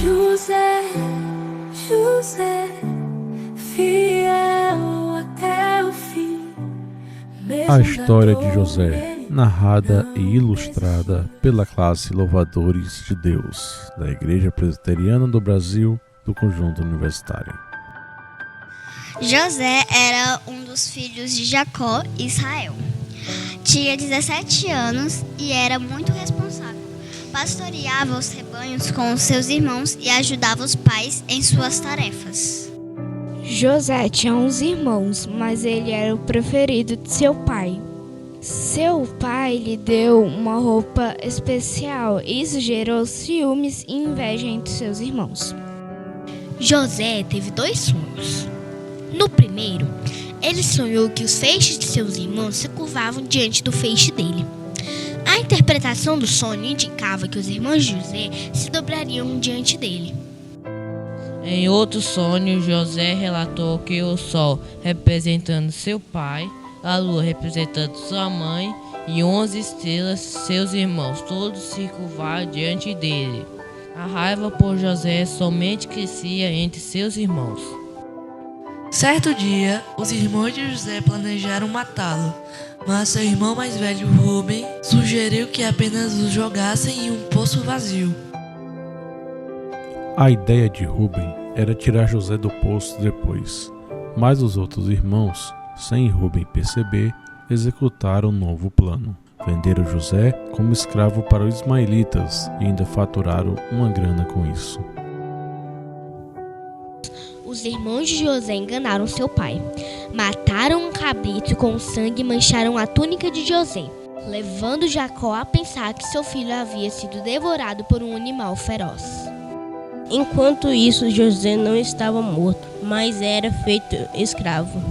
José, José, fiel até o fim. A história de José, narrada e ilustrada pela classe Louvadores de Deus, da Igreja Presbiteriana do Brasil, do Conjunto Universitário. José era um dos filhos de Jacó e Israel. Tinha 17 anos e era muito responsável. Pastoreava os rebanhos com os seus irmãos e ajudava os pais em suas tarefas. José tinha 11 irmãos, mas ele era o preferido de seu pai. Seu pai lhe deu uma roupa especial e isso gerou ciúmes e inveja entre seus irmãos. José teve 2 sonhos. No primeiro, ele sonhou que os feixes de seus irmãos se curvavam diante do feixe dele. A interpretação do sonho indicava que os irmãos de José se dobrariam diante dele. Em outro sonho, José relatou que o sol representando seu pai, a lua representando sua mãe e 11 estrelas, seus irmãos, todos se curvaram diante dele. A raiva por José somente crescia entre seus irmãos. Certo dia, os irmãos de José planejaram matá-lo, mas seu irmão mais velho, Rubem, sugeriu que apenas o jogassem em um poço vazio. A ideia de Rubem era tirar José do poço depois, mas os outros irmãos, sem Rubem perceber, executaram um novo plano. Venderam José como escravo para os ismaelitas e ainda faturaram uma grana com isso. Os irmãos de José enganaram seu pai. Mataram um cabrito e com sangue mancharam a túnica de José, levando Jacó a pensar que seu filho havia sido devorado por um animal feroz. Enquanto isso, José não estava morto, mas era feito escravo.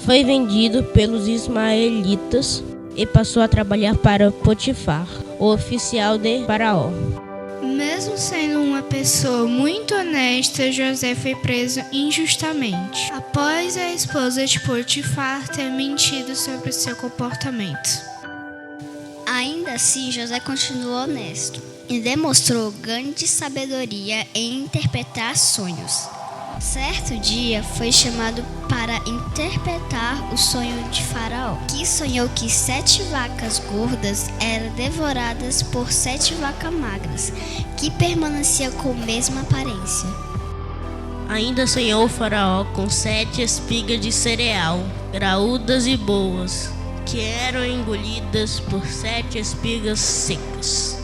Foi vendido pelos ismaelitas e passou a trabalhar para Potifar, o oficial de Faraó. Mesmo sendo uma pessoa muito honesta, José foi preso injustamente, após a esposa de Potifar ter mentido sobre seu comportamento. Ainda assim, José continuou honesto e demonstrou grande sabedoria em interpretar sonhos. Certo dia, foi chamado para interpretar o sonho de Faraó, que sonhou que 7 vacas gordas eram devoradas por 7 vacas magras, que permaneciam com a mesma aparência. Ainda sonhou o faraó com 7 espigas de cereal, graúdas e boas, que eram engolidas por 7 espigas secas.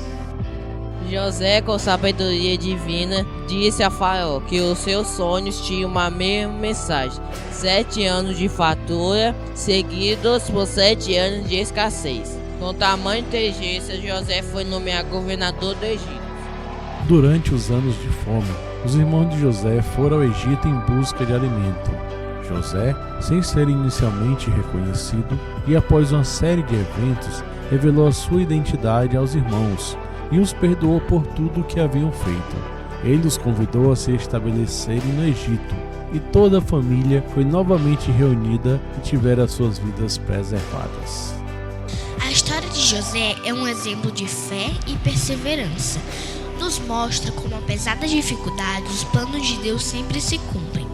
José, com sabedoria divina, disse a Faraó que os seus sonhos tinham uma mesma mensagem: 7 anos de fartura, seguidos por 7 anos de escassez. Com tamanha inteligência, José foi nomeado governador do Egito. Durante os anos de fome, os irmãos de José foram ao Egito em busca de alimento. José, sem ser inicialmente reconhecido, e após uma série de eventos, revelou a sua identidade aos irmãos e os perdoou por tudo o que haviam feito. Ele os convidou a se estabelecerem no Egito, e toda a família foi novamente reunida e tiveram as suas vidas preservadas. A história de José é um exemplo de fé e perseverança. Nos mostra como, apesar das dificuldades, os planos de Deus sempre se cumprem.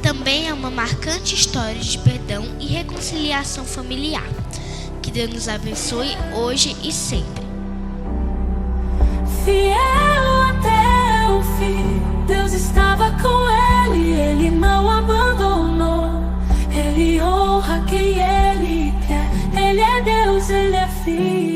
Também é uma marcante história de perdão e reconciliação familiar. Que Deus nos abençoe hoje e sempre. Fiel até o fim, Deus estava com ele não abandonou. Ele honra quem ele quer, ele é Deus, ele é filho.